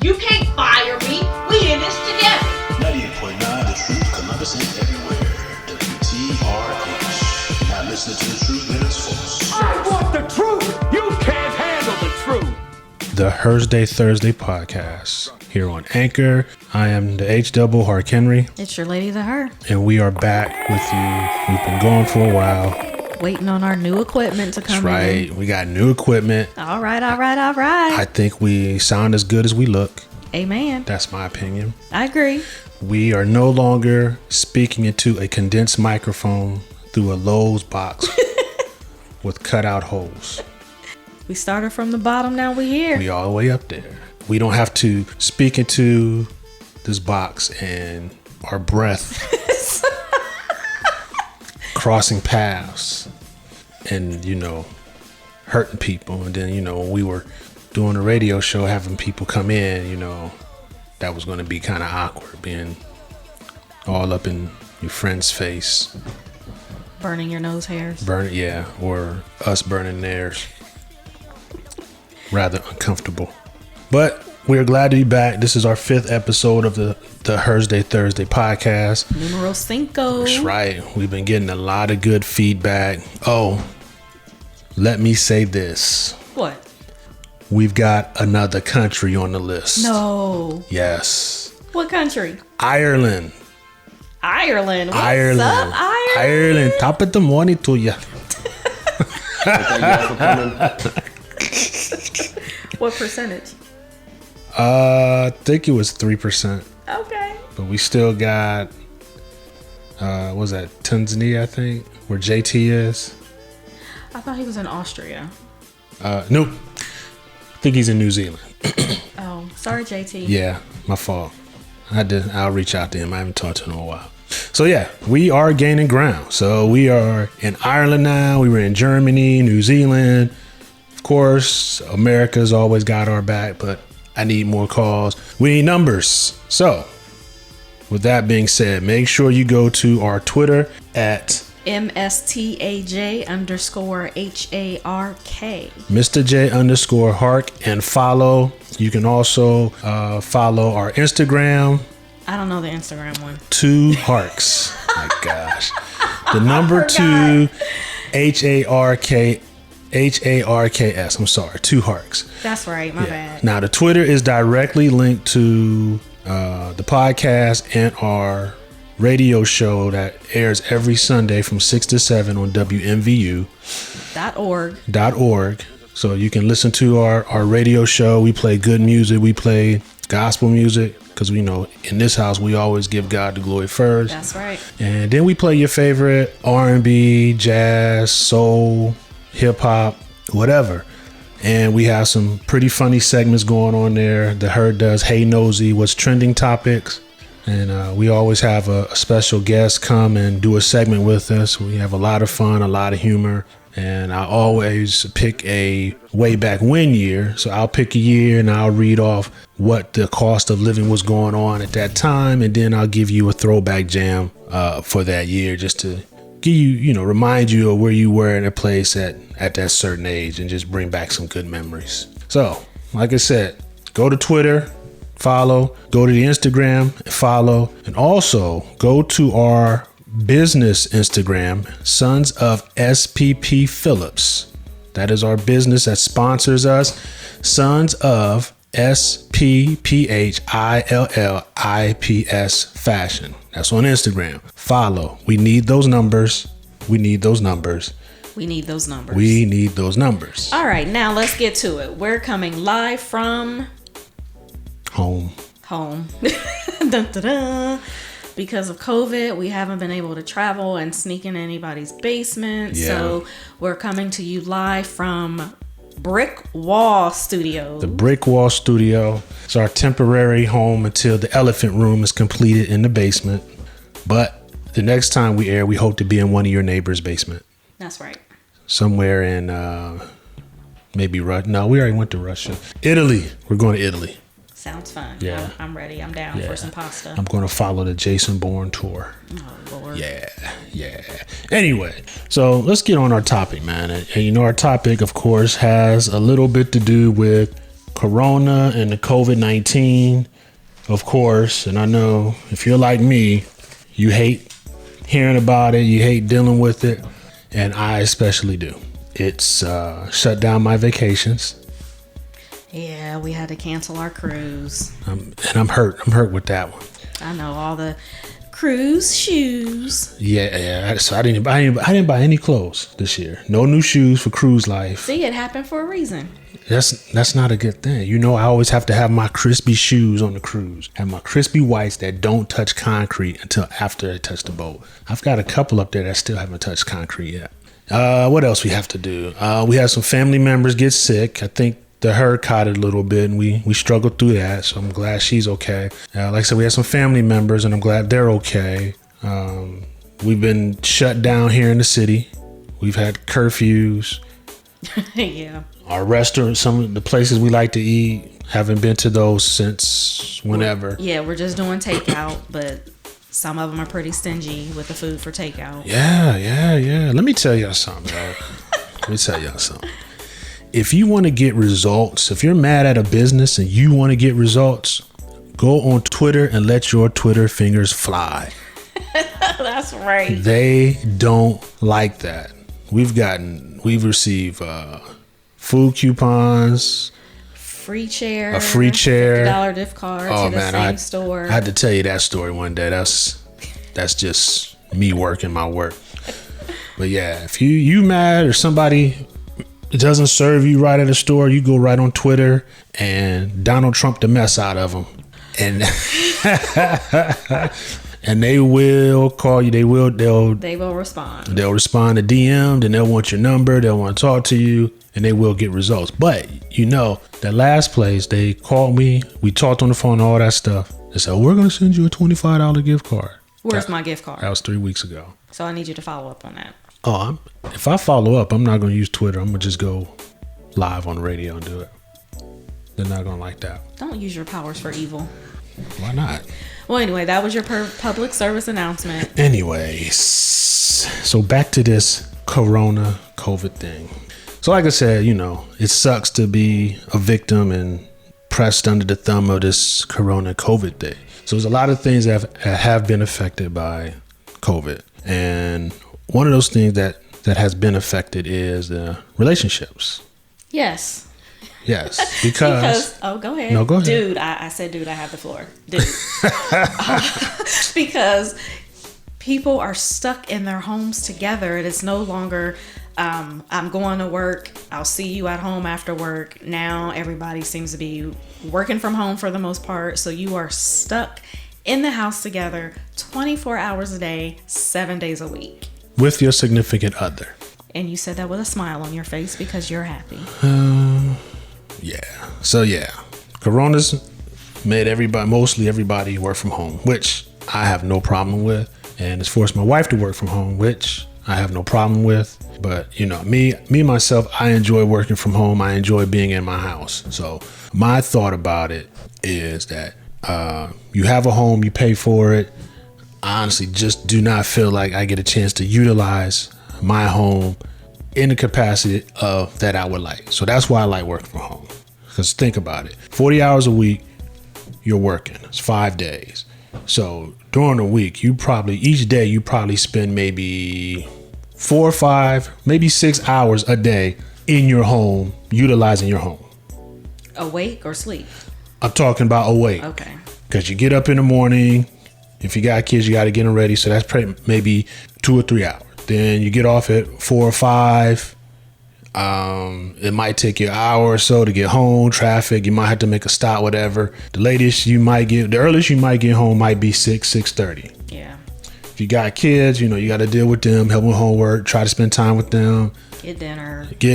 You can't fire me. We in this together. 98.9 The Truth, Columbus and everywhere. WTRH. Now listen to the truth and its false. I want the truth. You can't handle the truth. The Thursday podcast here on Anchor. I am the H-double Hark Henry. It's your lady, the her. And we are back with you. We've been going for a while. Waiting on our new equipment to come in. That's right. We got new equipment. All right. I think we sound as good as we look. Amen. That's my opinion. I agree. We are no longer speaking into a condensed microphone through a Lowe's box with cutout holes. We started from the bottom, now we here. We all the way up there. We don't have to speak into this box and our breath crossing paths and, hurting people. And then, when we were doing a radio show, having people come in, that was going to be kind of awkward, being all up in your friend's face. Burning your nose hairs. Or us burning theirs. Rather uncomfortable. But we're glad to be back. This is our 5th episode of the Thursday podcast. Numero 5. That's right. We've been getting a lot of good feedback. Oh, let me say this. What? We've got another country on the list. No. Yes. What country? Ireland. Ireland. What's Ireland. up, Ireland? Ireland. Top of the morning to you. What percentage? I think it was 3%. Okay. But we still got, what was that, Tanzania, I think, where JT is. I thought he was in Austria. Nope. I think he's in New Zealand. Oh, sorry, JT. Yeah, my fault. I'll reach out to him. I haven't talked to him in a while. So yeah, we are gaining ground. So we are in Ireland now. We were in Germany, New Zealand. Of course, America's always got our back, but I need more calls. We need numbers. So with that being said, make sure you go to our Twitter at MSTAJ_HARK. Mr. J_Hark and follow. You can also follow our Instagram. I don't know the Instagram one. 2 Harks. My gosh. The number 2 HARKS. I'm sorry. 2 Harks. That's right. My bad. Now the Twitter is directly linked to the podcast and our radio show that airs every Sunday from 6 to 7 on WMVU.org. So you can listen to our radio show. We play good music. We play gospel music because we know in this house we always give God the glory first. That's right. And then we play your favorite R&B, jazz, soul, hip hop, whatever. And we have some pretty funny segments going on there. The Herd does Hey Nosy, what's trending topics. And we always have a special guest come and do a segment with us. We have a lot of fun, a lot of humor. And I always pick a way back when year. So I'll pick a year and I'll read off what the cost of living was going on at that time. And then I'll give you a throwback jam for that year just to give you, remind you of where you were in a place at that certain age and just bring back some good memories. So, like I said, go to Twitter. Follow, go to the Instagram, follow, and also go to our business Instagram, Sons of SPP Phillips. That is our business that sponsors us, Sons of SPPHILLIPS Fashion. That's on Instagram. Follow. We need those numbers. We need those numbers. All right, now let's get to it. We're coming live from home. Dun, dun, dun. Because of COVID, we haven't been able to travel and sneak in anybody's basement. Yeah. So we're coming to you live from Brick Wall Studio. The Brick Wall Studio. It's our temporary home until the elephant room is completed in the basement. But the next time we air, we hope to be in one of your neighbor's basement. That's right. Somewhere in maybe Russia. No, we already went to Russia. Italy. We're going to Italy. Sounds fun. Yeah. I'm ready. I'm down for some pasta. I'm going to follow the Jason Bourne tour. Oh, Lord. Yeah. Anyway, so let's get on our topic, man. And our topic, of course, has a little bit to do with Corona and the COVID-19, of course. And I know if you're like me, you hate hearing about it. You hate dealing with it. And I especially do. It's shut down my vacations. Yeah, we had to cancel our cruise. And I'm hurt. I'm hurt with that one. I know, all the cruise shoes. Yeah. So I didn't buy any clothes this year. No new shoes for cruise life. See, it happened for a reason. That's not a good thing. You know, I always have to have my crispy shoes on the cruise. Have my crispy whites that don't touch concrete until after I touch the boat. I've got a couple up there that still haven't touched concrete yet. What else we have to do? We had some family members get sick. I think the herd caught it a little bit, and we struggled through that. So I'm glad she's okay. Like I said, we had some family members, and I'm glad they're okay. We've been shut down here in the city. We've had curfews. Yeah. Our restaurants, some of the places we like to eat, haven't been to those since whenever. Yeah, we're just doing takeout, but some of them are pretty stingy with the food for takeout. Yeah. Let me tell y'all something, bro. If you want to get results, if you're mad at a business and you want to get results, go on Twitter and let your Twitter fingers fly. That's right. They don't like that. We've received food coupons, a free chair, $50 gift card to the same I store. had to tell you that story one day. That's just me working my work. But yeah, if you mad or somebody doesn't serve you right at a store, you go right on Twitter and Donald Trump the mess out of them, and and they will call you. They will respond. They'll respond to DM, then they'll want your number. They'll want to talk to you, and they will get results. But you know, that last place, they called me. We talked on the phone, all that stuff. They said, we're going to send you a $25 gift card. Where's my gift card? That was 3 weeks ago. So I need you to follow up on that. Oh, if I follow up, I'm not going to use Twitter. I'm going to just go live on the radio and do it. They're not going to like that. Don't use your powers for evil. Why not? Well, anyway, that was your public service announcement. Anyways, so back to this Corona COVID thing. So like I said, you know, it sucks to be a victim and pressed under the thumb of this Corona COVID thing. So there's a lot of things that have been affected by COVID. And one of those things that has been affected is relationships. Yes. Because oh, go ahead. No, go ahead. Dude, I said, dude, I have the floor. Dude. Because people are stuck in their homes together. It is no longer, I'm going to work. I'll see you at home after work. Now everybody seems to be working from home for the most part. So you are stuck in the house together 24 hours a day, 7 days a week. With your significant other. And you said that with a smile on your face because you're happy. Yeah. So yeah, Corona's made mostly everybody work from home, which I have no problem with. And it's forced my wife to work from home, which I have no problem with. But you know, me myself, I enjoy working from home. I enjoy being in my house. So my thought about it is that you have a home, you pay for it. I honestly just do not feel like I get a chance to utilize my home in the capacity of that I would like. So that's why I like working from home. Because think about it, 40 hours a week, you're working. It's 5 days. So during the week, each day you probably spend maybe 4 or 5, maybe 6 hours a day in your home, utilizing your home. Awake or sleep? I'm talking about awake. Okay. Because you get up in the morning. If you got kids, you got to get them ready. So that's maybe 2 or 3 hours. Then you get off at 4 or 5. It might take you an hour or so to get home. Traffic, you might have to make a stop, whatever. The earliest you might get home might be 6:30. Yeah. If you got kids, you know, you got to deal with them, help with homework, try to spend time with them. Get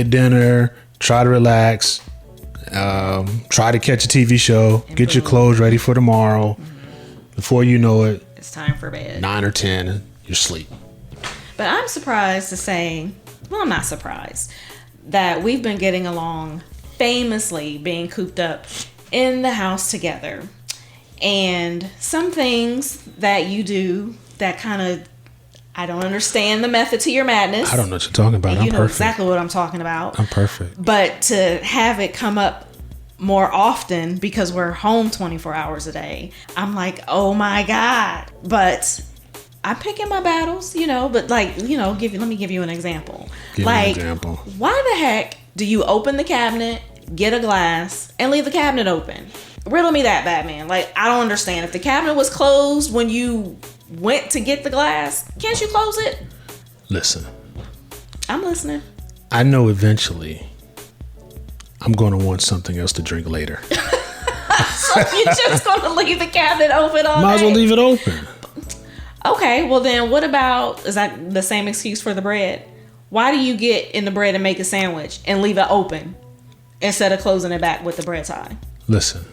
dinner. Try to relax. Try to catch a TV show. And get your clothes ready for tomorrow. Mm-hmm. Before you know it, it's time for bed. 9 or 10, and you're asleep. But I'm surprised to say, well, I'm not surprised that we've been getting along famously being cooped up in the house together. And some things that you do that kind of, I don't understand the method to your madness. I don't know what you're talking about. You know perfect. exactly what I'm talking about. I'm perfect. But to have it come up more often because we're home 24 hours a day. I'm like, oh my God. But I'm picking my battles, but like, let me give you an example. Why the heck do you open the cabinet, get a glass, and leave the cabinet open? Riddle me that, Batman. Like, I don't understand. If the cabinet was closed when you went to get the glass, can't you close it? Listen. I'm listening. I know eventually I'm going to want something else to drink later. So you're just going to leave the cabinet open all Might as well day? leave it open. Okay, well then what about, is that the same excuse for the bread? Why do you get in the bread and make a sandwich and leave it open instead of closing it back with the bread tie? Listen.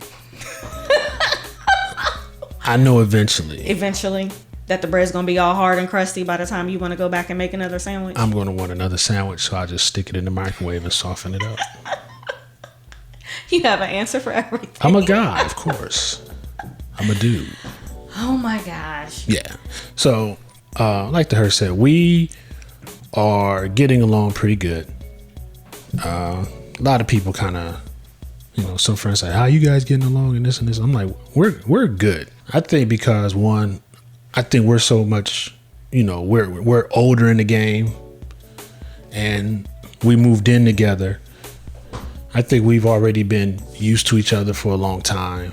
I know eventually that the bread's going to be all hard and crusty by the time you want to go back and make another sandwich. I'm going to want another sandwich, so I just stick it in the microwave and soften it up. You have an answer for everything. I'm a guy, of course. I'm a dude. Oh my gosh. Yeah. So, like the her said, we are getting along pretty good. A lot of people kind of, some friends say, "How you guys getting along?" and this and this. I'm like, we're good. I think because one, I think we're so much, we're older in the game, and we moved in together. I think we've already been used to each other for a long time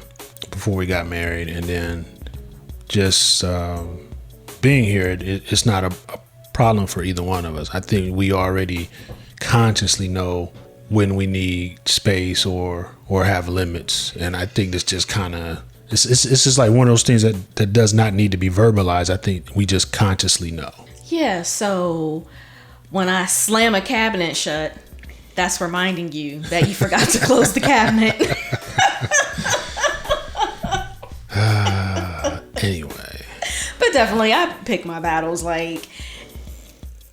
before we got married, and then just being here, it's not a problem for either one of us. I think we already consciously know when we need space or have limits, and I think this just kind of it's just like one of those things that does not need to be verbalized. I think we just consciously know. Yeah. So when I slam a cabinet shut, that's reminding you that you forgot to close the cabinet. Anyway. But definitely, I pick my battles. Like,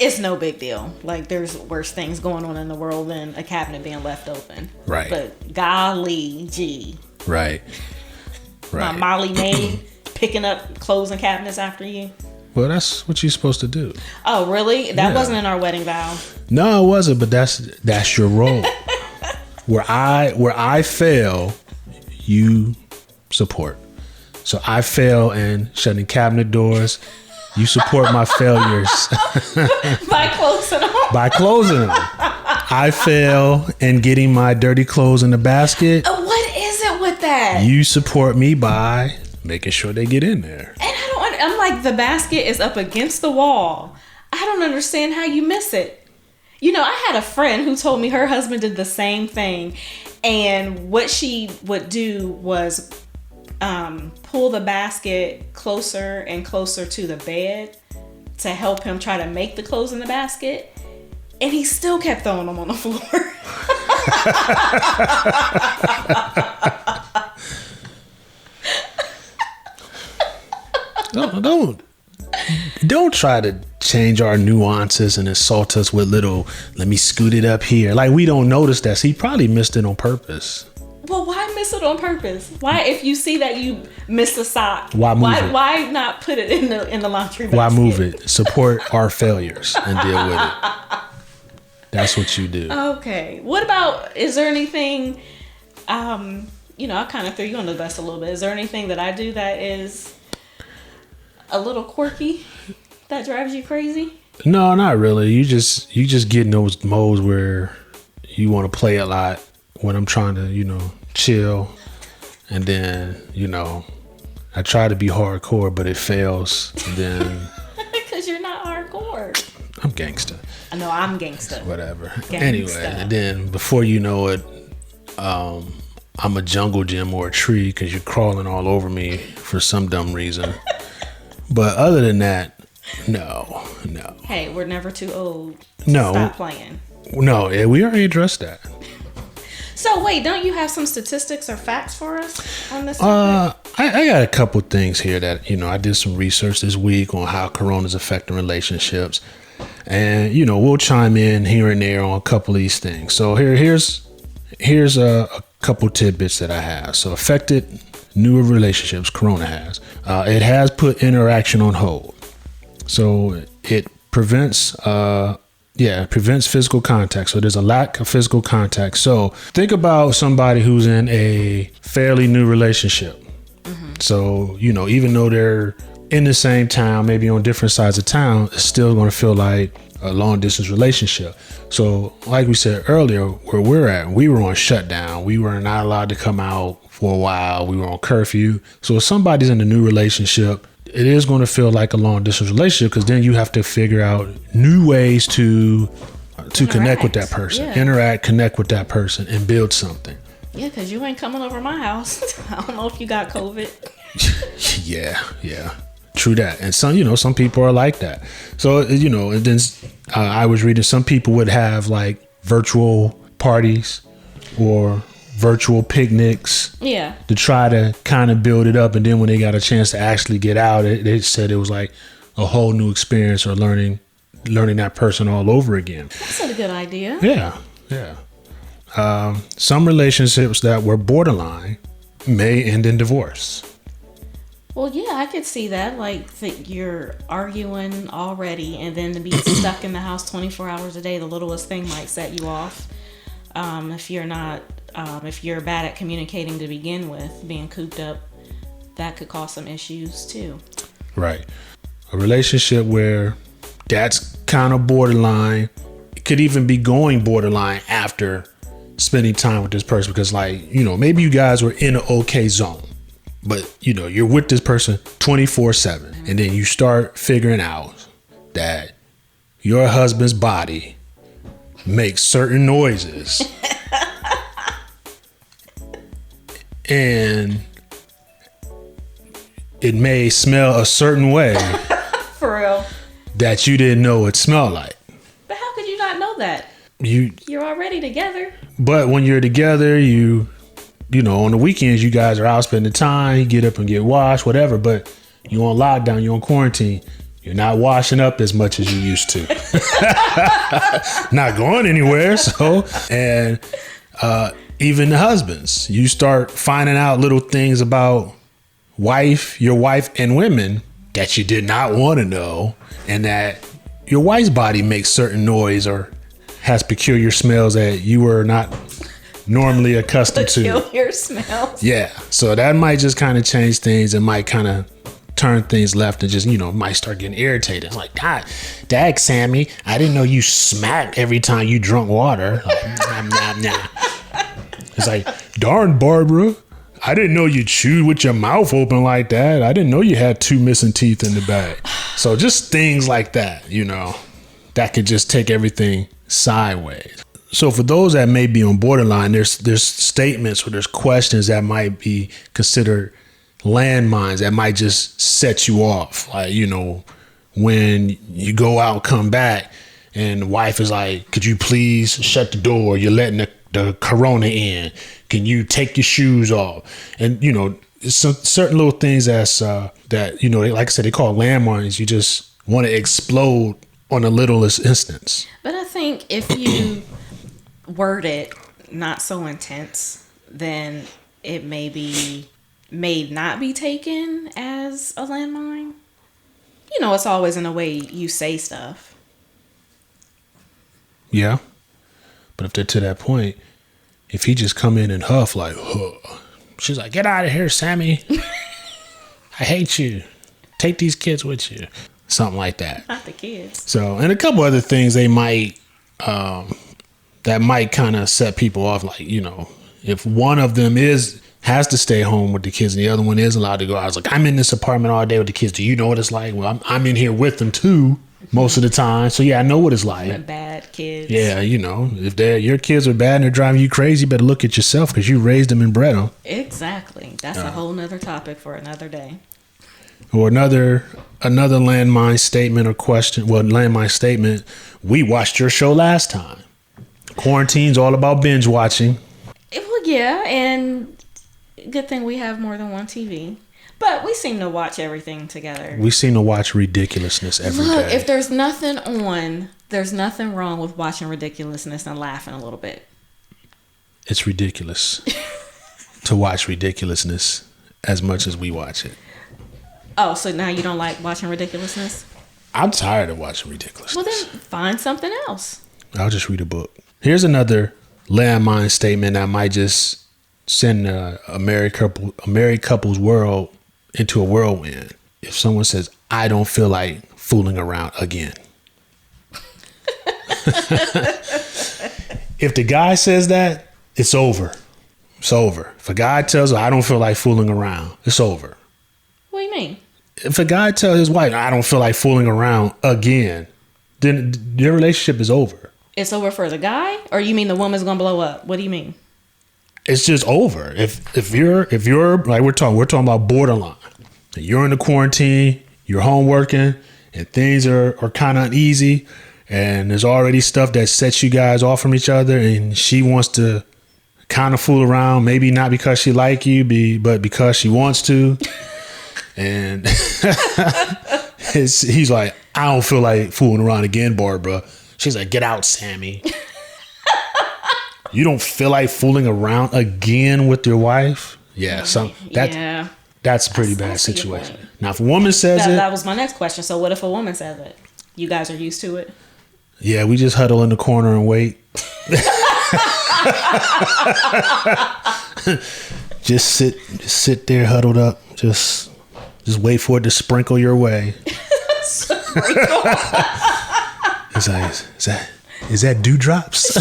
it's no big deal. Like, there's worse things going on in the world than a cabinet being left open. Right. But golly gee. Right. My Molly maid picking up closing cabinets after you. Well, that's what you're supposed to do. Oh, really? That wasn't in our wedding vow. No, it wasn't, but that's your role. Where I fail, you support. So I fail in shutting cabinet doors. You support my failures. By closing them. By closing them. I fail in getting my dirty clothes in the basket. What is it with that? You support me by making sure they get in there. And I'm like, the basket is up against the wall. I don't understand how you miss it. I had a friend who told me her husband did the same thing. And what she would do was pull the basket closer and closer to the bed to help him try to make the clothes in the basket. And he still kept throwing them on the floor. Don't try to change our nuances and insult us with little, let me scoot it up here. Like, we don't notice that. So he probably missed it on purpose. Well, why miss it on purpose? Why, if you see that you missed a sock, why move it? Why not put it in the laundry basket? Why move it? Support our failures and deal with it. That's what you do. Okay. What about, is there anything, I kind of threw you on the bus a little bit. Is there anything that I do that is a little quirky that drives you crazy? No, not really. You just get in those modes where you want to play a lot when I'm trying to, chill. And then, I try to be hardcore, but it fails. And then because you're not hardcore. I'm gangster. I know I'm gangster. Whatever. Gangsta. Anyway, and then before you know it, I'm a jungle gym or a tree because you're crawling all over me for some dumb reason. But other than that, no. Hey, we're never too old to No. stop playing. No, we already addressed that. So wait, don't you have some statistics or facts for us on this? I got a couple things here that, I did some research this week on how Corona's affecting relationships. And, we'll chime in here and there on a couple of these things. So here's a couple tidbits that I have. So affected newer relationships, Corona has. It has put interaction on hold. So it prevents Yeah, it prevents physical contact. So there's a lack of physical contact. So think about somebody who's in a fairly new relationship. So, you know, even though they're in the same town, maybe on different sides of town, it's still going to feel like a long distance relationship. So like we said earlier, where we're at, we were on shutdown. We were not allowed to come out for a while. We were on curfew. So if somebody's in a new relationship, it is going to feel like a long distance relationship, because then you have to figure out new ways to connect with that person, interact, connect with that person, and build something. Yeah, because you ain't coming over my house. I don't know if you got COVID. Yeah. True that. And some people are like that. So, and then I was reading some people would have like virtual parties or virtual picnics. Yeah. To try to kind of build it up. And then when they got a chance to actually get out, they said it was like a whole new experience, or learning that person all over again. That's a good idea. Yeah. Some relationships that were borderline may end in divorce. Well, yeah, I could see that. Like, you're arguing already, and then to be stuck in the house 24 hours a day, the littlest thing might set you off. If you're bad at communicating to begin with, being cooped up, that could cause some issues too. Right. A relationship where that's kind of borderline, it could even be going borderline after spending time with this person, because maybe you guys were in an okay zone, but you're with this person 24/7, and then you start figuring out that your husband's body makes certain noises and it may smell a certain way. For real. That you didn't know it smelled like. But how could you not know that? You're already together. But when you're together, on the weekends, you guys are out spending time, you get up and get washed, whatever, but you're on lockdown, you're on quarantine. You're not washing up as much as you used to. Not going anywhere. So, and even the husbands, you start finding out little things about your wife and women that you did not want to know, and that your wife's body makes certain noise or has peculiar smells that you were not normally accustomed to. Peculiar smells. Yeah. So that might just kind of change things and might kind of turn things left, and just, might start getting irritated. It's like, God, dag, Sammy, I didn't know you smacked every time you drunk water. Nah. It's like, darn, Barbara, I didn't know you chewed with your mouth open like that. I didn't know you had 2 missing teeth in the bag. So just things like that, that could just take everything sideways. So for those that may be on borderline, there's statements or there's questions that might be considered landmines that might just set you off. Like, when you go out, come back, and the wife is like, could you please shut the door? You're letting the corona in. Can you take your shoes off? And, some certain little things that, like I said, they call landmines. You just want to explode on the littlest instance. But I think if you word it not so intense, then it may not be taken as a landmine. It's always in the way you say stuff. Yeah. But if they're to that point, if he just come in and huff like, huh, she's like, get out of here, Sammy. I hate you. Take these kids with you. Something like that. Not the kids. So, and a couple other things they might, that might kind of set people off. Like, if one of them has to stay home with the kids and the other one is allowed to go out. I was like, I'm in this apartment all day with the kids. Do you know what it's like? Well, I'm in here with them too most of the time. So yeah, I know what it's like. The bad kids. Yeah, if your kids are bad and they're driving you crazy, you better look at yourself, because you raised them and bred them. Exactly. That's a whole nother topic for another day. Or another landmine statement or question. Well, landmine statement. We watched your show last time. Quarantine's all about binge watching. Well, yeah, and good thing we have more than one TV. But we seem to watch everything together. We seem to watch ridiculousness every day. Look, if there's nothing on, there's nothing wrong with watching ridiculousness and laughing a little bit. It's ridiculous to watch ridiculousness as much as we watch it. Oh, so now you don't like watching ridiculousness? I'm tired of watching ridiculousness. Well, then find something else. I'll just read a book. Here's another landmine statement that might just send a married couple's world into a whirlwind. If someone says, "I don't feel like fooling around again." If the guy says that, it's over. It's over. If a guy tells her, "I don't feel like fooling around," it's over. What do you mean? If a guy tells his wife, "I don't feel like fooling around again," then their relationship is over. It's over for the guy, or you mean the woman's gonna blow up? What do you mean? It's just over. If you're like we're talking about borderline. You're in the quarantine, you're home working, and things are kind of uneasy, and there's already stuff that sets you guys off from each other, and she wants to kind of fool around, maybe not because she like you, but because she wants to. And he's like, "I don't feel like fooling around again, Barbara." She's like, "Get out, Sammy." You don't feel like fooling around again with your wife? Yeah, that's a pretty bad situation. Now, if a woman says that was my next question. So what if a woman says it? You guys are used to it? Yeah, we just huddle in the corner and wait. Just sit there huddled up. Just wait for it to sprinkle your way. Sprinkle? It's like, is that dewdrops?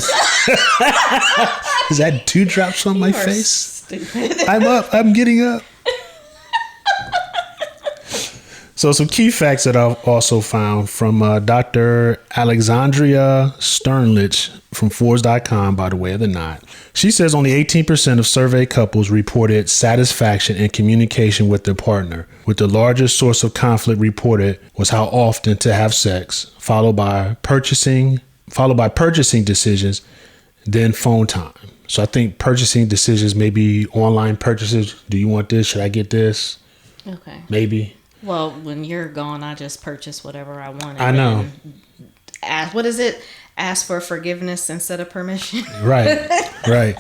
Is that dewdrops on my face? Stupid. I'm up. I'm getting up. So some key facts that I've also found from Dr. Alexandria Sternlich from Forbes.com by the way of the knot. She says only 18% of surveyed couples reported satisfaction in communication with their partner, with the largest source of conflict reported was how often to have sex, followed by purchasing decisions, then phone time. So I think purchasing decisions, maybe online purchases. Do you want this? Should I get this? Okay. Maybe. Well, when you're gone, I just purchase whatever I want. I know. What is it? Ask for forgiveness instead of permission. Right.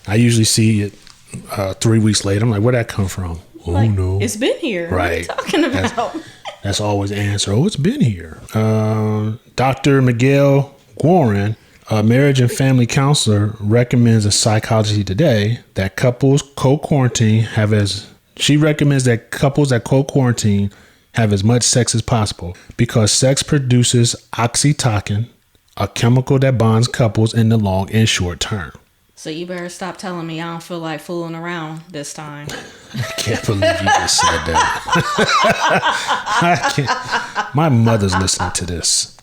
I usually see it 3 weeks later. I'm like, where'd that come from? Like, oh, no. It's been here. Right. What are you talking about? That's always the answer. Oh, it's been here. Dr. Miguel Guarin, a marriage and family counselor, recommends in Psychology Today that couples co-quarantine She recommends that couples that co-quarantine have as much sex as possible because sex produces oxytocin, a chemical that bonds couples in the long and short term. So you better stop telling me I don't feel like fooling around this time. I can't believe you just said that. I can't. My mother's listening to this.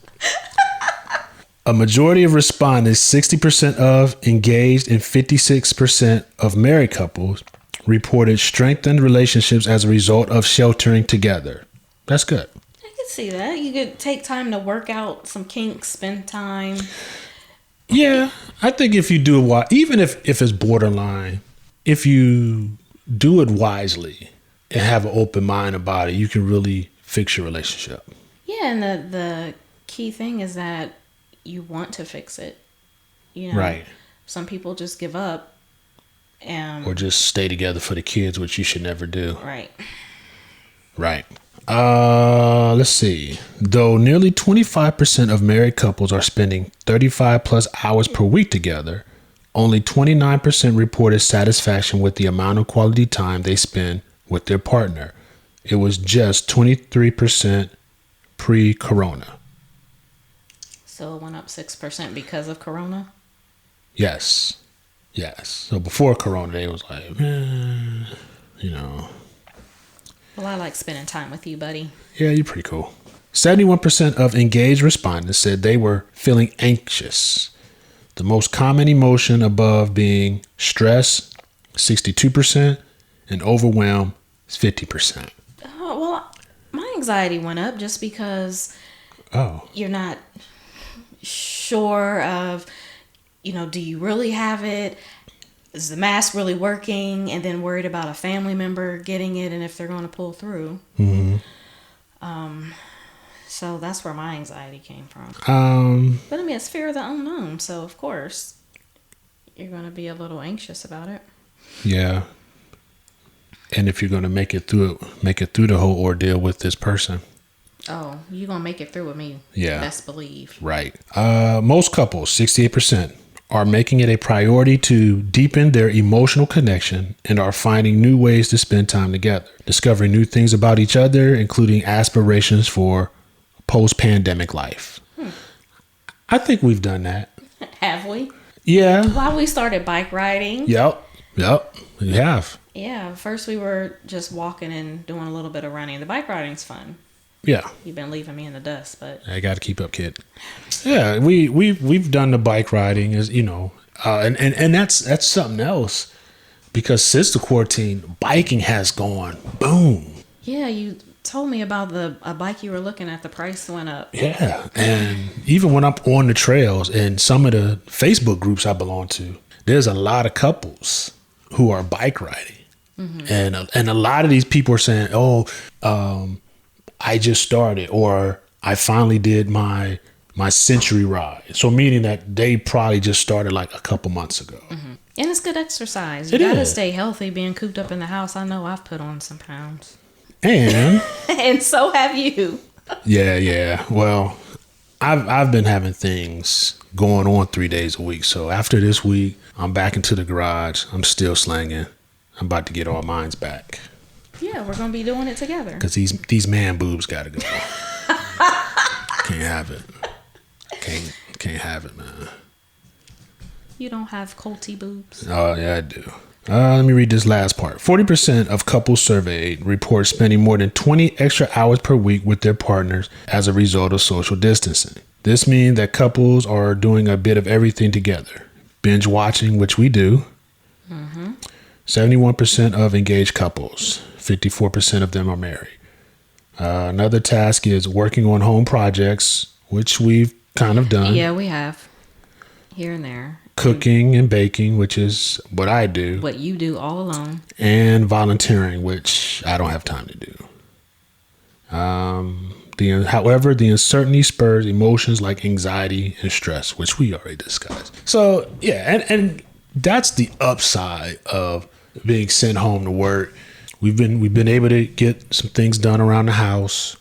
A majority of respondents, 60% of engaged and 56% of married couples, reported strengthened relationships as a result of sheltering together. That's good. I can see that. You could take time to work out some kinks, spend time. Yeah, I think if you do it, even if it's borderline, if you do it wisely and have an open mind about it, you can really fix your relationship. Yeah, and the key thing is that you want to fix it. You know, right. Some people just give up. Or just stay together for the kids, which you should never do. Right. Let's see. Though nearly 25% of married couples are spending 35 plus hours per week together, only 29% reported satisfaction with the amount of quality time they spend with their partner. It was just 23% pre-corona. So it went up 6% because of corona? Yes. So before corona, it was like, you know. Well, I like spending time with you, buddy. Yeah, you're pretty cool. 71% of engaged respondents said they were feeling anxious. The most common emotion above being stress, 62%, and overwhelm, 50%. Well, my anxiety went up just because you're not sure of, do you really have it? Is the mask really working? And then worried about a family member getting it and if they're going to pull through. Mm-hmm. So that's where my anxiety came from. But I mean, it's fear of the unknown. So of course, you're going to be a little anxious about it. Yeah. And if you're going to make it through the whole ordeal with this person. Oh, you're gonna make it through with me. Yeah. Best believe. Right. Most couples, 68%, are making it a priority to deepen their emotional connection and are finding new ways to spend time together, discovering new things about each other, including aspirations for post-pandemic life. I think we've done that. Have we? Yeah. While we started bike riding. Yep. We have. Yeah. First we were just walking and doing a little bit of running. The bike riding's fun. Yeah. You've been leaving me in the dust, but I got to keep up, kid. Yeah, we've done the bike riding, as you know, and that's something else, because since the quarantine, biking has gone boom. yeah, you told me about a bike you were looking at. The price went up. Yeah, and even when I'm on the trails and some of the Facebook groups I belong to, there's a lot of couples who are bike riding, and a lot of these people are saying, "Oh, I just started," or "I finally did my century ride." So meaning that they probably just started like a couple months ago. And it's good exercise. You gotta stay healthy being cooped up in the house. I know I've put on some pounds. And And so have you. yeah. Well, I've been having things going on 3 days a week. So after this week, I'm back into the garage. I'm still slanging. I'm about to get all mines back. Yeah, we're gonna be doing it together. Because these man boobs gotta go. Can't have it. Can't have it, man. You don't have colty boobs. Oh yeah, I do. Let me read this last part. 40% of couples surveyed report spending more than 20 extra hours per week with their partners as a result of social distancing. This means that couples are doing a bit of everything together. Binge watching, which we do. 71% of engaged couples. 54% of them are married. Another task is working on home projects, which we've kind of done. Yeah, we have. Here and there. Cooking and baking, which is what I do. What you do all alone. And volunteering, which I don't have time to do. However, the uncertainty spurs emotions like anxiety and stress, which we already discussed. So yeah, and that's the upside of being sent home to work. We've been able to get some things done around the house.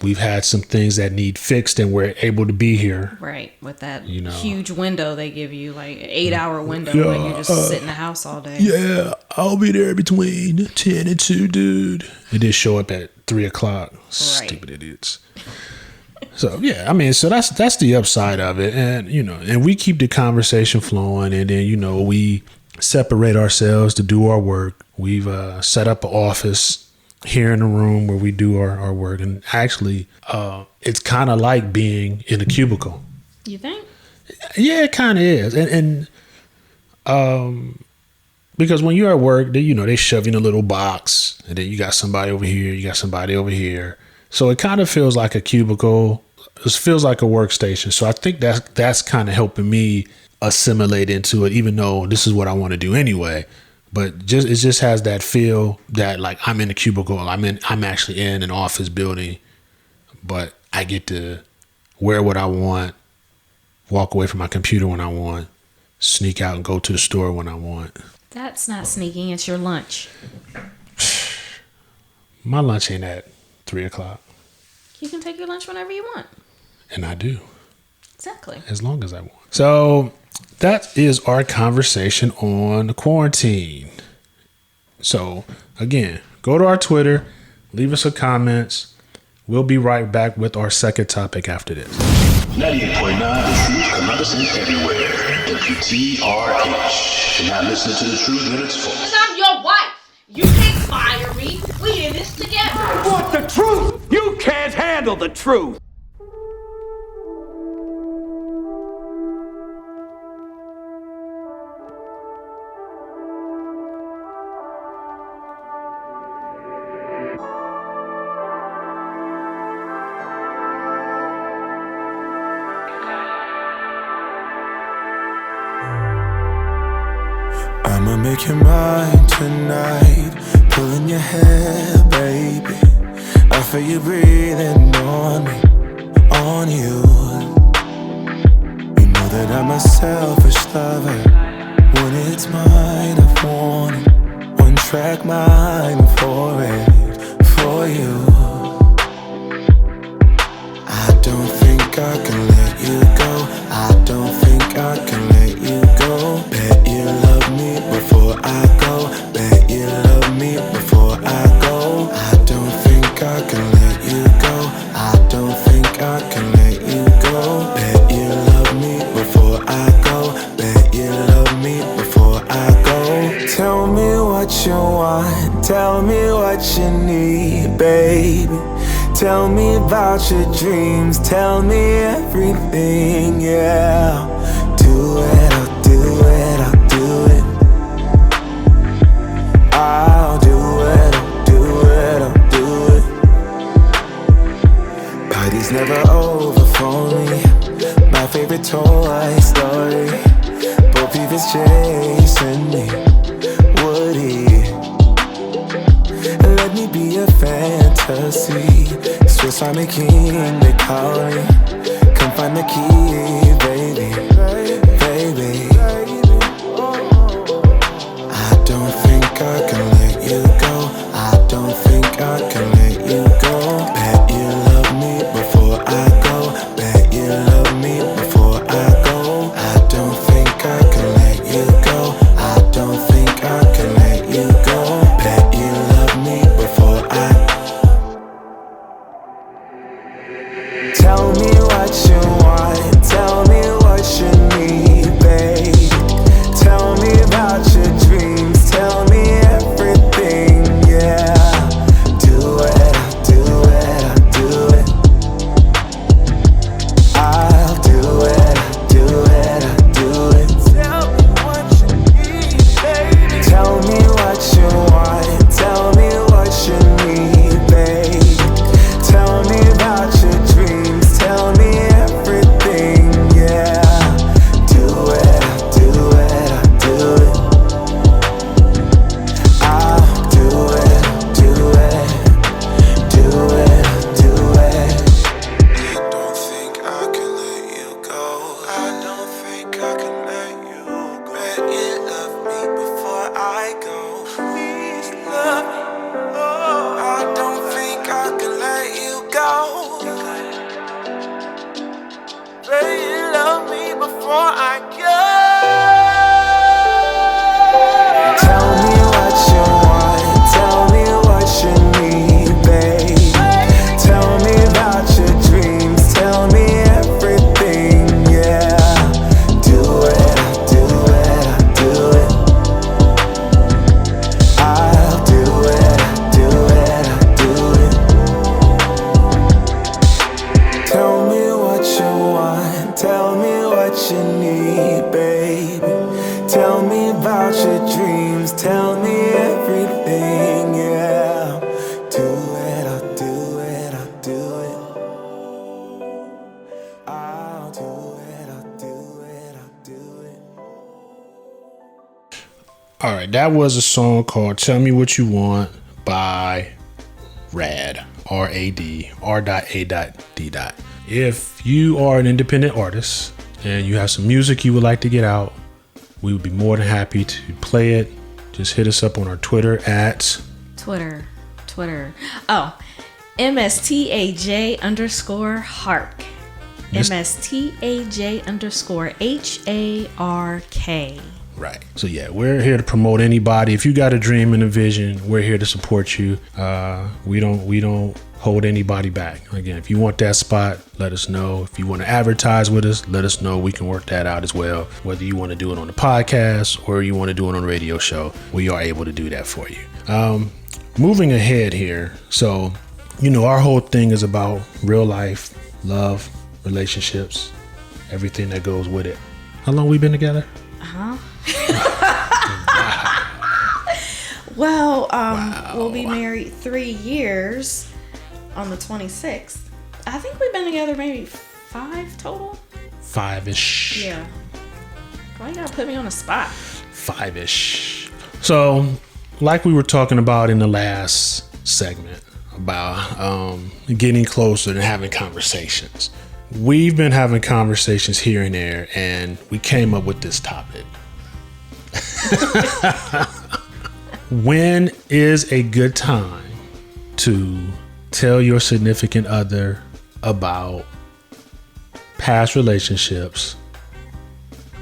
We've had some things that need fixed, and we're able to be here. Right, with that huge window they give you, like an 8-hour window when you just sit in the house all day. Yeah, I'll be there between 10 and 2, dude. It did show up at 3 o'clock. Stupid idiots. So yeah, I mean, so that's the upside of it, and and we keep the conversation flowing, and then we separate ourselves to do our work. We've set up an office here in the room where we do our work, and actually it's kind of like being in a cubicle. You think? Yeah, it kind of is. And because when you're at work, they shove you in a little box, and then you got somebody over here, you got somebody over here, so it kind of feels like a cubicle. It feels like a workstation. So I think that's kind of helping me assimilate into it, even though this is what I want to do anyway. But it just has that feel that like I'm in a cubicle. I'm actually in an office building, but I get to wear what I want, walk away from my computer when I want, sneak out and go to the store when I want. That's not sneaking. It's your lunch. My lunch ain't at 3 o'clock. You can take your lunch whenever you want. And I do. Exactly. As long as I want. So that is our conversation on quarantine. So again, go to our Twitter, leave us some comments. We'll be right back with our second topic after this. 98.9 The Truth, Columbus and everywhere. WTRH. You're not listening to The Truth, then it's false. Cause I'm your wife. You can't fire me. We in this together. I want the truth! You can't handle the truth! I'ma make you mine tonight. Pulling your hair, baby. I feel you breathing on me, on you. You know that I'm a selfish lover. When it's mine, I want it. One track mind for it, for you. Tell me what you need, baby. Tell me about your dreams. Tell me everything, yeah. Do it, I'll do it, I'll do it. I'll do it, I'll do it, I'll do it. Party's never over for me. My favorite Toy Story. Bo Peep is chasing me. Woody, let me be a fantasy. Swiss Army King, they call me. Come find the key, baby, baby. I don't think I can let you go. I don't think I can let you go. Bet you love me before I go. Bet you love me before I go. I don't think I can let you go. I don't think I can let you go. Bet you love me before I. Tell me what you want. Tell me what you need, babe. Tell me about your dreams. Tell me everything, yeah. Do it, I'll do it, I'll do it. I'll do it, I'll do it, I'll do it. Tell me what you need, baby. Tell me what you want. Tell me what you need, babe. Tell me about your dreams. Tell me everything, yeah. Do it, I'll do it, I'll do it. I'll do it, do it, do it, do it. I don't think I can let you go. I don't think I can let you go. Bet you love me before I go. Please love me. Oh, I don't think I can let you go. Bet you love me before I go. Tell me what you want. Tell me what you need, babe. Tell me about your dreams. Tell me everything, yeah. Do it, I'll do it, I'll do it. I'll do it, I'll do it, I'll do it. Tell me what you want. Tell me what you need, baby. Tell me about your dreams. Tell me everything, yeah. Do it, I'll do it, I'll do it. I'll do it, I'll do it, I'll do it. All right, that was a song called "Tell Me What You Want" by Rad, R-A-D, R.A.D. If you are an independent artist and you have some music you would like to get out, we would be more than happy to play it. Just hit us up on our Twitter at Twitter. Oh, MSTAJ_Hark. MSTAJ_HARK. Right. So yeah, we're here to promote anybody. If you got a dream and a vision, we're here to support you. We don't hold anybody back. Again, if you want that spot, let us know. If you want to advertise with us, let us know. We can work that out as well. Whether you want to do it on the podcast or you want to do it on a radio show, we are able to do that for you. Moving ahead here. So, our whole thing is about real life, love, relationships, everything that goes with it. How long we been together? Well, we'll be married 3 years on the 26th. I think we've been together maybe 5 total. 5-ish. Yeah. Why you gotta put me on the spot? 5-ish. So, like we were talking about in the last segment about getting closer and having conversations. We've been having conversations here and there, and we came up with this topic. When is a good time to tell your significant other about past relationships,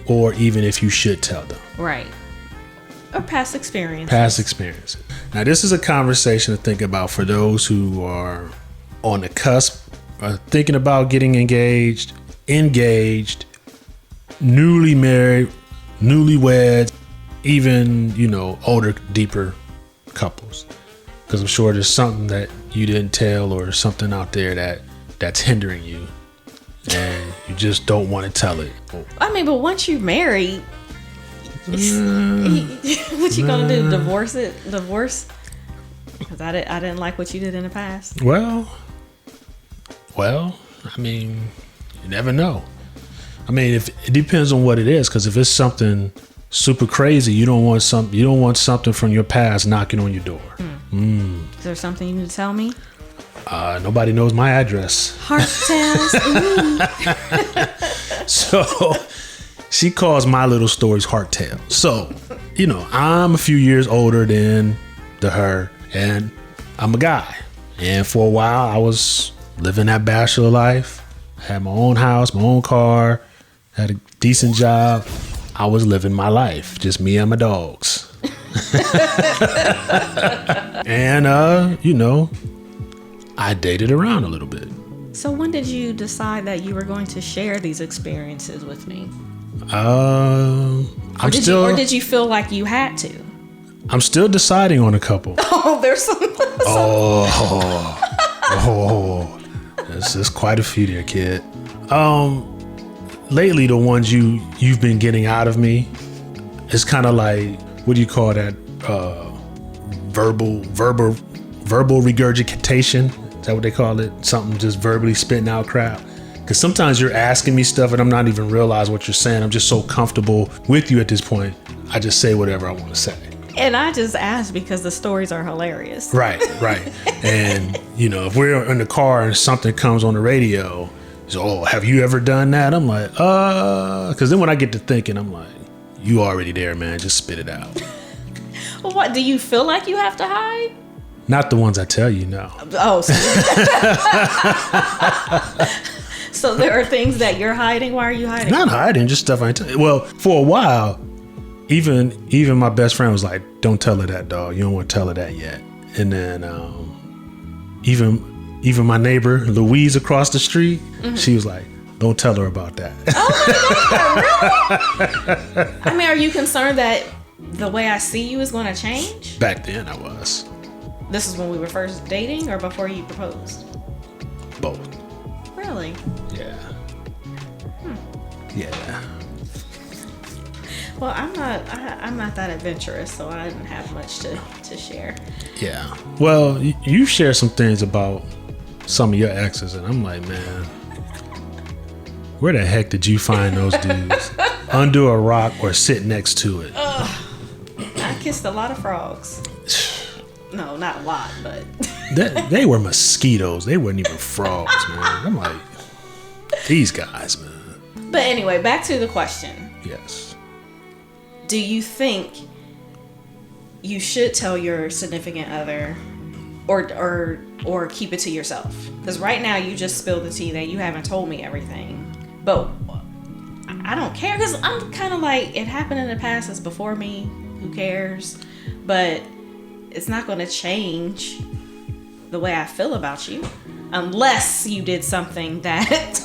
or even if you should tell them? Right. Or past experiences. Past experiences. Now, this is a conversation to think about for those who are on the cusp, are thinking about getting engaged, newly married, newlyweds, even, older, deeper couples, because I'm sure there's something that you didn't tell or something out there that's hindering you, and you just don't want to tell it. I mean, but once you're married, what you gonna do? Divorce it? Divorce? Because I didn't like what you did in the past. Well, I mean, you never know. I mean, if it depends on what it is, because if it's something super crazy, you don't want something from your past knocking on your door. Is there something you need to tell me? Nobody knows my address. Heart tales. So she calls my little stories heart tales. So, I'm a few years older than her, and I'm a guy. And for a while, I was living that bachelor life. I had my own house, my own car, had a decent job. I was living my life, just me and my dogs. And, I dated around a little bit. So when did you decide that you were going to share these experiences with me? Or did you feel like you had to? I'm still deciding on a couple. Oh, there's some. There's quite a few there, kid. Lately, the ones you've been getting out of me, it's kind of like, what do you call that? Verbal regurgitation. Is that what they call it? Something just verbally spitting out crap. Because sometimes you're asking me stuff and I'm not even realize what you're saying. I'm just so comfortable with you at this point. I just say whatever I want to say. And I just asked because the stories are hilarious. Right. And, if we're in the car and something comes on the radio, so, have you ever done that? I'm like, because then when I get to thinking, I'm like, you already there, man. Just spit it out. Well, what, do you feel like you have to hide? Not the ones I tell you, no. Oh, so there are things that you're hiding. Why are you hiding? Not hiding, just stuff I ain't tell you. Well, for a while, even my best friend was like, don't tell her that, dog. You don't want to tell her that yet. And then even my neighbor, Louise, across the street, she was like, don't tell her about that. Oh my God, really? I mean, are you concerned that the way I see you is going to change? Back then I was. This is when we were first dating or before you proposed? Both. Really? Yeah. Yeah. Well, I'm not that adventurous, so I didn't have much to share. Yeah. Well, you share some things about some of your exes, and I'm like, man, where the heck did you find those dudes? Under a rock or sit next to it? I kissed a lot of frogs. No, not a lot, but they were mosquitoes. They weren't even frogs, man. I'm like, these guys, man. But anyway, back to the question. Yes. Do you think you should tell your significant other or keep it to yourself? Because right now you just spilled the tea that you haven't told me everything. But I don't care, because I'm kind of like, it happened in the past, it's before me, who cares? But it's not going to change the way I feel about you unless you did something that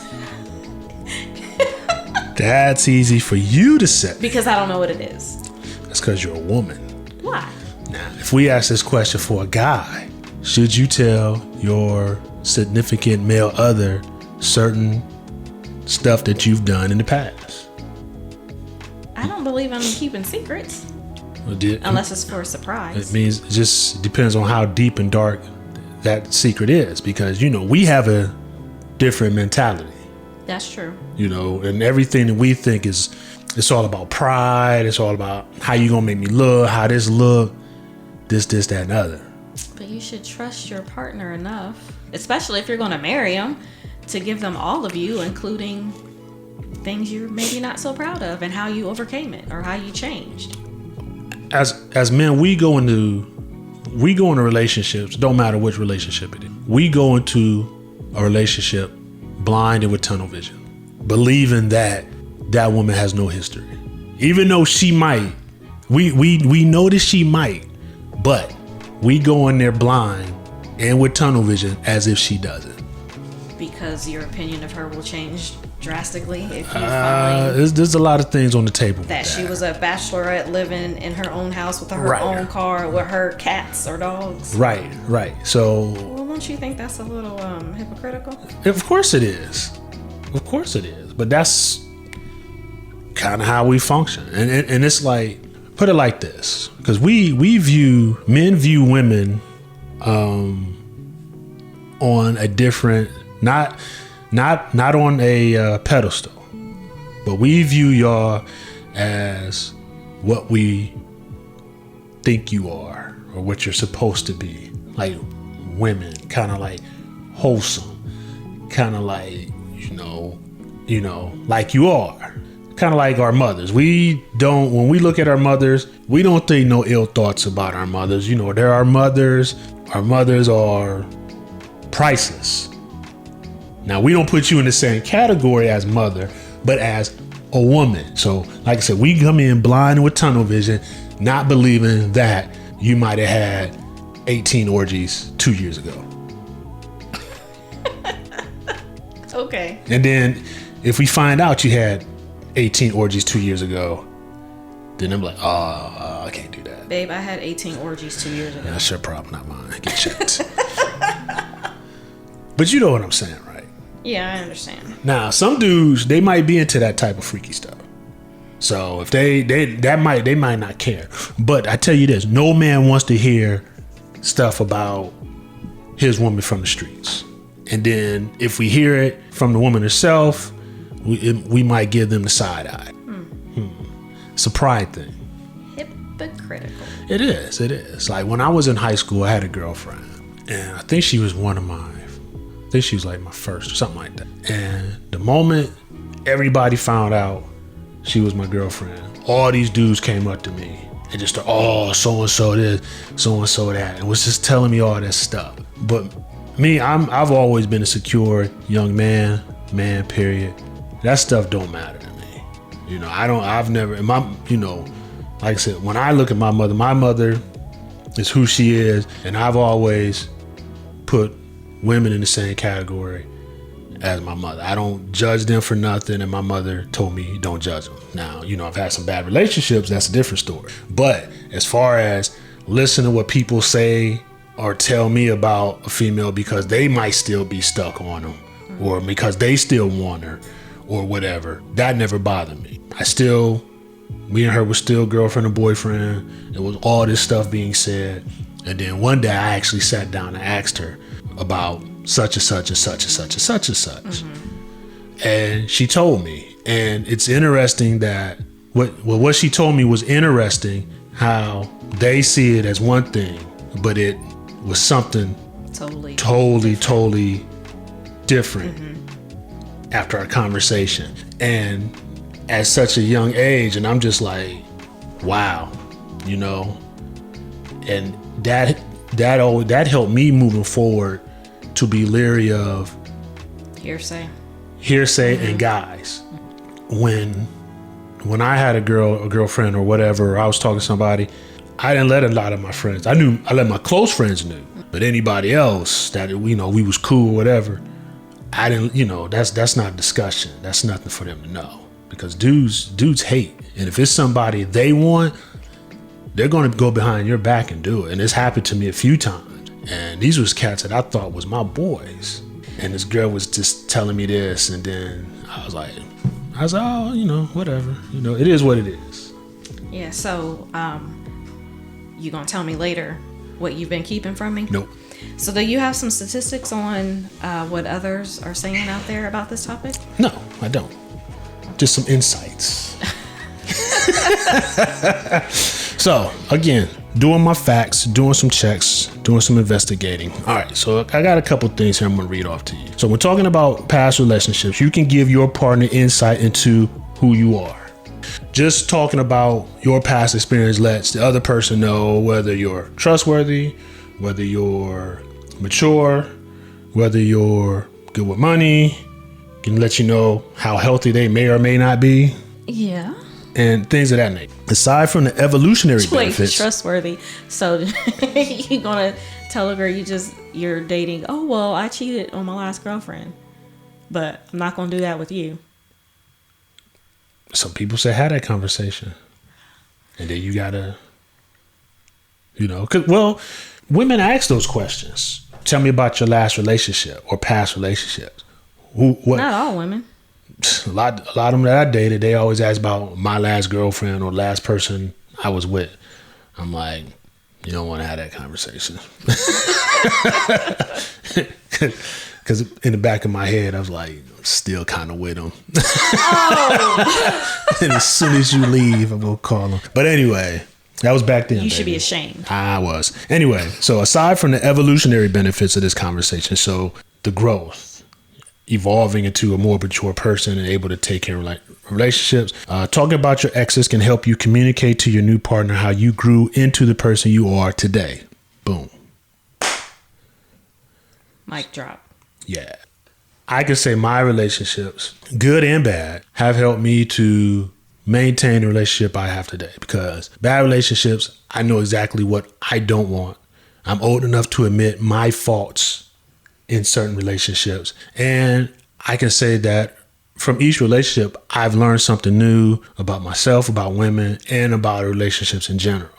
that's easy for you to say. Because I don't know what it is. That's because you're a woman. Why? Now, if we ask this question for a guy, should you tell your significant male other certain stuff that you've done in the past? I don't believe I'm keeping secrets. Unless it's for a surprise. It means it just depends on how deep and dark that secret is, because we have a different mentality. That's true. And everything that we think it's all about pride. It's all about how you gonna make me look, how this look, this, that, and other. But you should trust your partner enough, especially if you're gonna marry them, to give them all of you, including things you're maybe not so proud of and how you overcame it or how you changed. As men, we go into relationships, don't matter which relationship it is. We go into a relationship blind and with tunnel vision, believing that woman has no history. Even though she might, we notice she might, but we go in there blind and with tunnel vision as if she doesn't. Because your opinion of her will change drastically if you find there's a lot of things on the table. that she was a bachelorette living in her own house with her own car with her cats or dogs. Right. So, Well, don't you think that's a little hypocritical? of course it is. But that's kind of how we function. And it's like, put it like this, because men view women on a different, not on a pedestal, but we view y'all as what we think you are or what you're supposed to be, like women, kind of like wholesome, kind of like like you are, kind of like our mothers. When we look at our mothers, we don't think no ill thoughts about our mothers. They're our mothers. Our mothers are priceless. Now, we don't put you in the same category as mother, but as a woman. So, like I said, we come in blind with tunnel vision, not believing that you might have had 18 orgies 2 years ago. Okay. And then if we find out you had 18 orgies 2 years ago, then I'm like, I can't do that. Babe, I had 18 orgies 2 years ago. That's your problem, not mine. Get checked. But you know what I'm saying, right? Yeah, I understand. Now, some dudes, they might be into that type of freaky stuff. So if they might not care. But I tell you this, no man wants to hear stuff about his woman from the streets. And then if we hear it from the woman herself, we might give them the side eye. It's a pride thing. Hypocritical. It is. Like when I was in high school, I had a girlfriend, and I think she was like my first or something like that. And the moment everybody found out she was my girlfriend, all these dudes came up to me and just started, so-and-so this, so-and-so that, and was just telling me all this stuff. But me, I've always been a secure young man, period. That stuff don't matter to me. I've never, like I said, when I look at my mother is who she is, and I've always put women in the same category as my mother. I don't judge them for nothing, and my mother told me don't judge them. Now, I've had some bad relationships, that's a different story. But as far as listening to what people say or tell me about a female because they might still be stuck on them, or because they still want her, or whatever, that never bothered me. Me and her were still girlfriend and boyfriend. It was all this stuff being said. And then one day I actually sat down and asked her about such and such and such and such and such and such. And she told me. And it's interesting that what she told me was interesting, how they see it as one thing, but it was something totally different after our conversation. And at such a young age, and I'm just like, wow, and that helped me moving forward to be leery of Hearsay and guys. When I had a girlfriend or whatever, or I was talking to somebody, I didn't let a lot of my friends. I let my close friends knew, but anybody else that we was cool, whatever, I didn't. That's not a discussion. That's nothing for them to know, because dudes hate, and if it's somebody they want, they're going to go behind your back and do it. And it's happened to me a few times. And these was cats that I thought was my boys, and this girl was just telling me this, and then I was like, oh, whatever, it is what it is. Yeah. So, you gonna tell me later what you've been keeping from me? Nope. So do you have some statistics on what others are saying out there about this topic? No, I don't. Just some insights. So again, doing my facts, doing some checks, doing some investigating. All right, so I got a couple things here I'm gonna read off to you. So when talking about past relationships, you can give your partner insight into who you are. Just talking about your past experience lets the other person know whether you're trustworthy, whether you're mature, whether you're good with money, can let you know how healthy they may or may not be. Yeah. And things of that nature. Aside from the evolutionary benefits. Trustworthy. So you gonna tell a girl you're dating, oh well, I cheated on my last girlfriend, but I'm not gonna do that with you. Some people say have that conversation. And then you gotta, well, women ask those questions. Tell me about your last relationship or past relationships. What? Not all women. A lot of them that I dated, they always ask about my last girlfriend or last person I was with. I'm like, you don't want to have that conversation. Because in the back of my head, I was like, I'm still kind of with them. Oh. And as soon as you leave, I'm going to call them. But anyway, that was back then. You should be ashamed. I was. Anyway, so aside from the evolutionary benefits of this conversation, so the growth, evolving into a more mature person and able to take care of relationships, talking about your exes can help you communicate to your new partner how you grew into the person you are today. Boom. Mic drop. Yeah. I can say my relationships, good and bad, have helped me to maintain the relationship I have today, because bad relationships, I know exactly what I don't want. I'm old enough to admit my faults in certain relationships. And I can say that from each relationship, I've learned something new about myself, about women, and about relationships in general.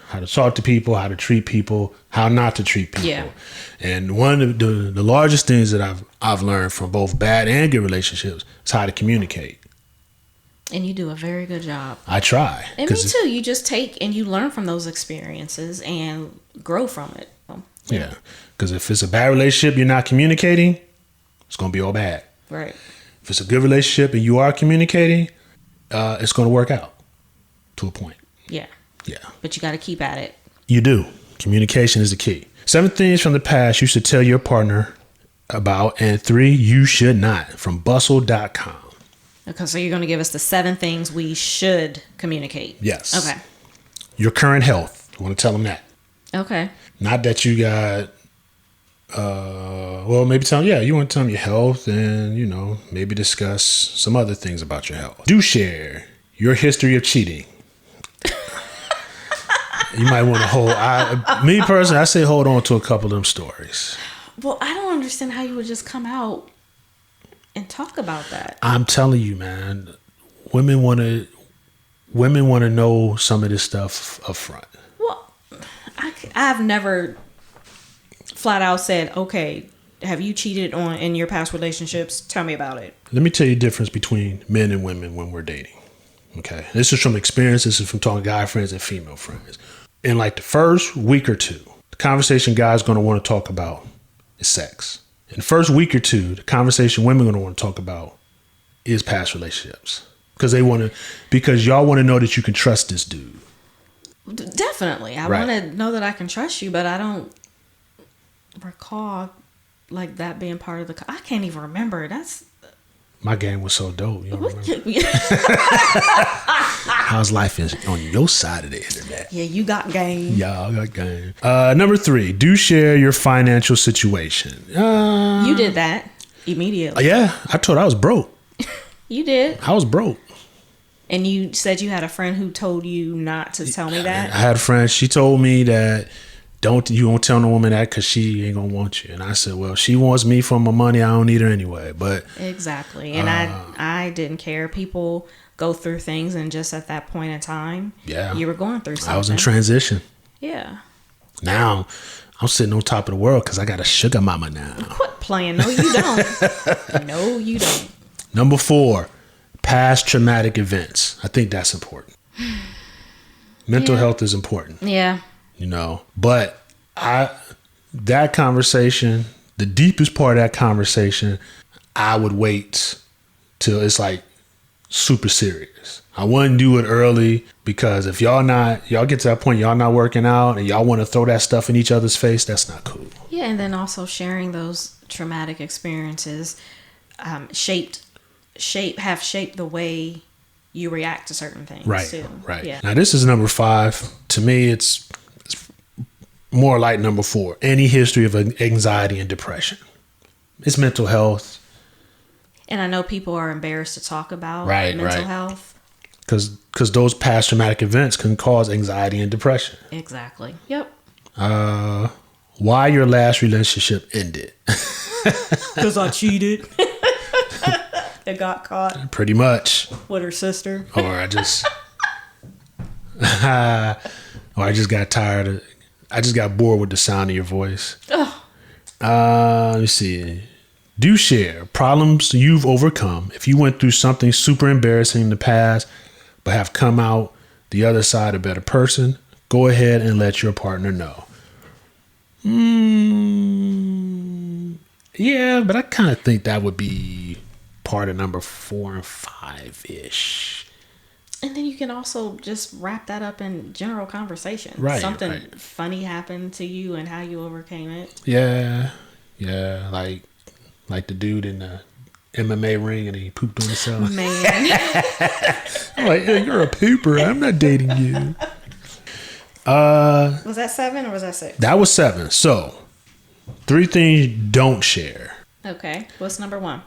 How to talk to people, how to treat people, how not to treat people. Yeah. And one of the largest things that I've learned from both bad and good relationships is how to communicate. And you do a very good job. I try. And me too. You just take and you learn from those experiences and grow from it. Yeah. Because if it's a bad relationship, you're not communicating, it's going to be all bad. Right. If it's a good relationship and you are communicating, it's going to work out to a point. Yeah. Yeah. But you got to keep at it. You do. Communication is the key. 7 things from the past you should tell your partner about, and 3 you should not, from bustle.com. Okay, so you're going to give us the 7 things we should communicate. Yes. Okay. Your current health. You want to tell them that. Okay. Not that you got, maybe tell them, you want to tell them your health and, maybe discuss some other things about your health. Do share your history of cheating. You might want to me personally, I say hold on to a couple of them stories. Well, I don't understand how you would just come out and talk about that. I'm telling you, man, women want to know some of this stuff up front. Well, I've never flat out said, okay, have you cheated in your past relationships? Tell me about it. Let me tell you the difference between men and women when we're dating. Okay. This is from experience. This is from talking to guy friends and female friends. In like the first week or two, the conversation guys going to want to talk about is sex. In the first week or two, the conversation women are going to want to talk about is past relationships. Because y'all want to know that you can trust this dude. Definitely. I want to know that I can trust you, but I don't recall like that being part of I can't even remember. My game was so dope. You don't remember? How's life on your side of the internet? Yeah, you got game. Yeah, I got game. Number 3, do share your financial situation. You did that immediately. Yeah, I told her I was broke. You did. I was broke. And you said you had a friend who told you not to tell me that? I had a friend. She told me that you won't tell no woman that because she ain't gonna want you. And I said, well, she wants me for my money. I don't need her anyway. But exactly. And I didn't care. People go through things, and just at that point in time, you were going through something. I was in transition. Yeah. Now I'm sitting on top of the world because I got a sugar mama now. Quit playing. No, you don't. No, you don't. Number 4, past traumatic events. I think that's important. Mental health is important. Yeah. But that conversation, the deepest part of that conversation, I would wait till it's like super serious. I wouldn't do it early, because if y'all get to that point, y'all not working out and y'all want to throw that stuff in each other's face, that's not cool. Yeah. And then also sharing those traumatic experiences have shaped the way you react to certain things. Right. Too. Right. Yeah. Now this is number 5. To me, it's more like number 4. Any history of anxiety and depression. It's mental health. And I know people are embarrassed to talk about mental health. Because those past traumatic events can cause anxiety and depression. Exactly. Yep. Why your last relationship ended. Because I cheated. It got caught Pretty much. with her sister. Or I just got tired of, I just got bored with the sound of your voice. Let me see. Do share problems you've overcome. If you went through something super embarrassing in the past, but have come out the other side a better person, go ahead and let your partner know. Yeah, but I kind of think that would be part of number 4 and 5-ish. And then you can also just wrap that up in general conversation. Right, Something right. funny happened to you and how you overcame it. Yeah, like the dude in the MMA ring and he pooped on himself. Man. I'm like, hey, you're a pooper. I'm not dating you. Was that 7 or was that 6? That was 7. So, 3 things you don't share. Okay. What's number 1?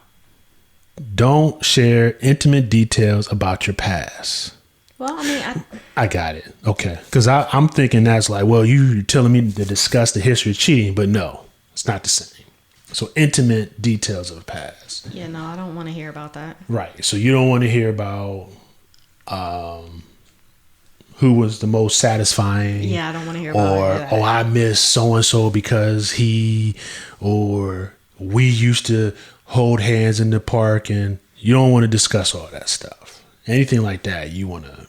Don't share intimate details about your past. Well, I mean, I got it. Okay. Because I'm thinking that's like, well, you're telling me to discuss the history of cheating, but no, it's not the same. So intimate details of the past. yeah, no, I don't want to hear about that. Right. So you don't want to hear about who was the most satisfying. Yeah, I don't want to hear about Or, that. oh, I miss so-and-so because or we used to hold hands in the park, and you don't want to discuss all that stuff. Anything like that, you want to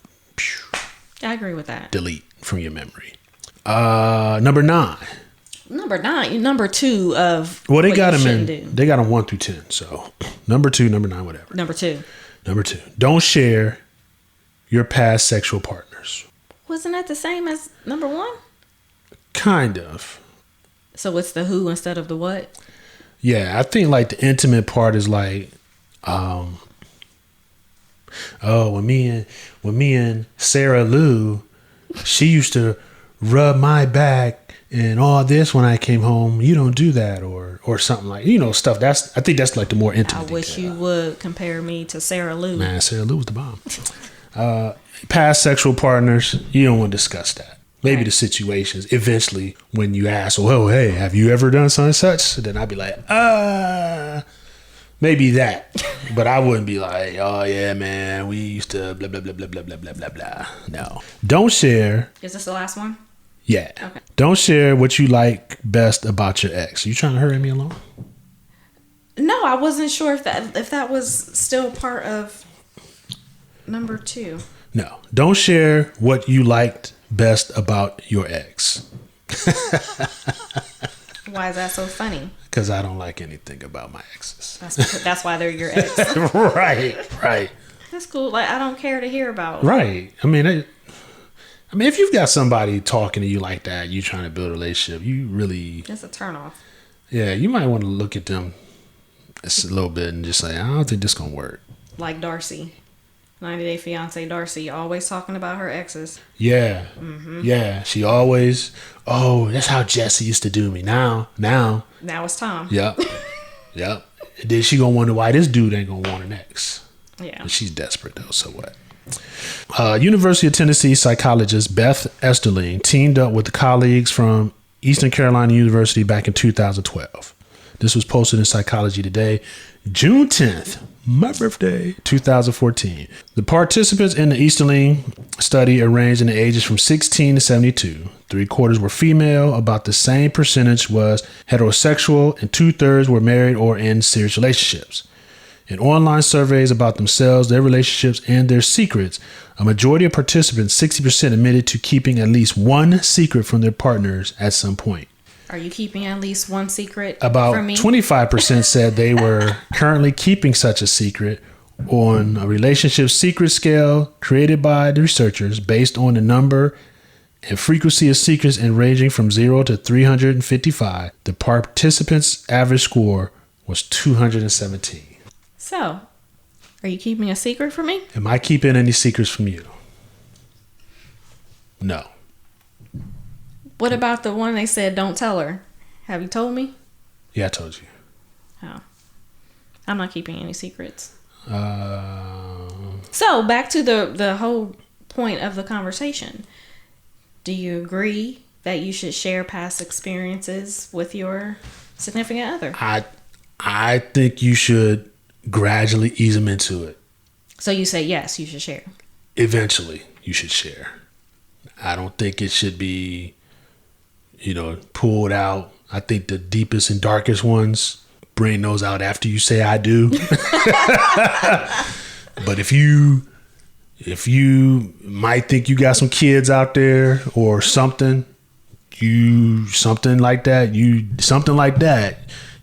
I agree with that. delete from your memory. Number 9. Number 9, number 2 of Well, they what got you them in. shouldn't do. They got them 1 through 10. So number 2, number 9, whatever. Number 2. Number 2. Don't share your past sexual partners. Wasn't that the same as number 1? Kind of. So it's the who instead of the what? Yeah, I think like the intimate part is like, when me and Sarah Lou, she used to rub my back and all this when I came home. You don't do that, or something like, stuff. I think that's like the more I intimate. wish detail. you would compare me to Sarah Lou. Man, Sarah Lou was the bomb. Past sexual partners, you don't want to discuss that. Maybe Right. the situations. Eventually, when you ask, oh, hey, have you ever done such and such? Then I'd be like, maybe that. But I wouldn't be like, oh, yeah, man, we used to blah, blah, blah, blah, blah, blah, blah, blah, blah. No. Don't share. Is this the last one? Yeah. Okay. Don't share what you like best about your ex. You trying to hurry me along? No, I wasn't sure if that was still part of number 2. No. Don't share what you liked best about your ex. Why is that so funny? Because I don't like anything about my exes. That's why they're your ex. Right. That's cool. Like, I don't care to hear about. Right. I mean, if you've got somebody talking to you like that, you trying to build a relationship, you really, It's a turnoff. yeah, you might want to look at them a little bit and just say, I don't think this gonna work. Like Darcy. 90 Day Fiance Darcy, always talking about her exes. Yeah. Yeah. She always, that's how Jesse used to do me. Now. Now it's Tom. Yep. Then she gonna wonder why this dude ain't gonna want her next. Yeah. She's desperate though, so what? University of Tennessee psychologist Beth Esterling teamed up with colleagues from Eastern Carolina University back in 2012. This was posted in Psychology Today, June 10th, my birthday, 2014. The participants in the Easterling study arranged in the ages from 16 to 72. 3/4 were female, about the same percentage was heterosexual, and 2/3 were married or in serious relationships. In online surveys about themselves, their relationships, and their secrets, a majority of participants, 60%, admitted to keeping at least one secret from their partners at some point. Are you keeping at least one secret About from me? 25% said they were currently keeping such a secret on a relationship secret scale created by the researchers based on the number and frequency of secrets and ranging from 0 to 355. The participants' average score was 217. So, are you keeping a secret from me? Am I keeping any secrets from you? No. What about the one they said don't tell her? Have you told me? Yeah, I told you. Oh. I'm not keeping any secrets. Uh, So, back to the whole point of the conversation. Do you agree that you should share past experiences with your significant other? I think you should gradually ease them into it. So you say yes, you should share. Eventually, you should share. I don't think it should be, pulled out. I think the deepest and darkest ones, bring those out after you say I do. But if you might think you got some kids out there or something like that,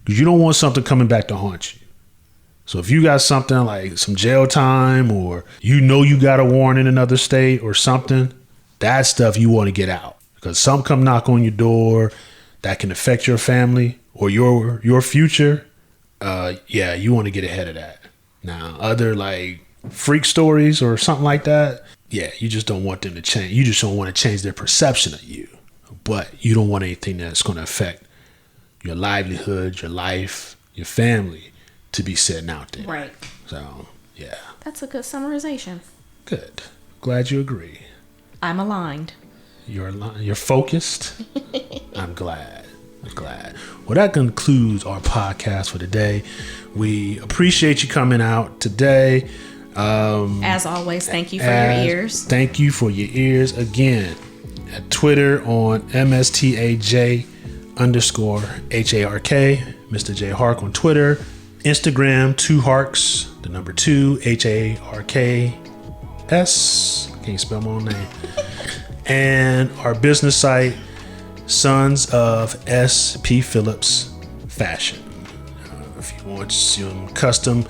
because you don't want something coming back to haunt you. So if you got something like some jail time, or you got a warrant in another state or something, that stuff you want to get out, because some come knock on your door that can affect your family or your future. You want to get ahead of that. Now, other like freak stories or something like that, you just don't want them to change. You just don't want to change their perception of you. But you don't want anything that's going to affect your livelihood, your life, your family to be sitting out there. Right. So, yeah. That's a good summarization. Good. Glad you agree. I'm aligned. You're focused. I'm glad. Well, that concludes our podcast for today. We appreciate you coming out today. As always, thank you for your ears. Thank you for your ears. Again, at Twitter on MSTAJ_HARK, Mr. J Hark on Twitter. Instagram, 2Harks, the number 2, HARKS. Can't spell my own name. And our business site, Sons of S.P. Phillips Fashion. If you want some custom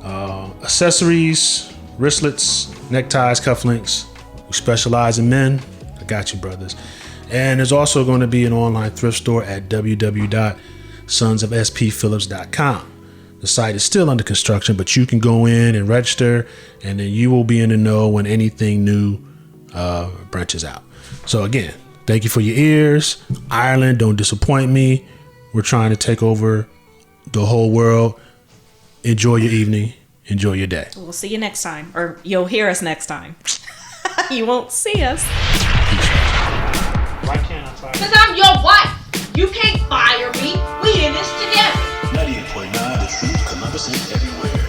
accessories, wristlets, neckties, cufflinks, we specialize in men. I got you, brothers. And there's also going to be an online thrift store at www.sonsofspphillips.com. The site is still under construction, but you can go in and register, and then you will be in the know when anything new branches out. So again, thank you for your ears. Ireland, don't disappoint me. We're trying to take over the whole world. Enjoy your evening. Enjoy your day. We'll see you next time, or you'll hear us next time. You won't see us. Why can't I fire? Because I'm your wife. You can't fire me. We in this together. 98.9 The Truth, Columbus and everywhere.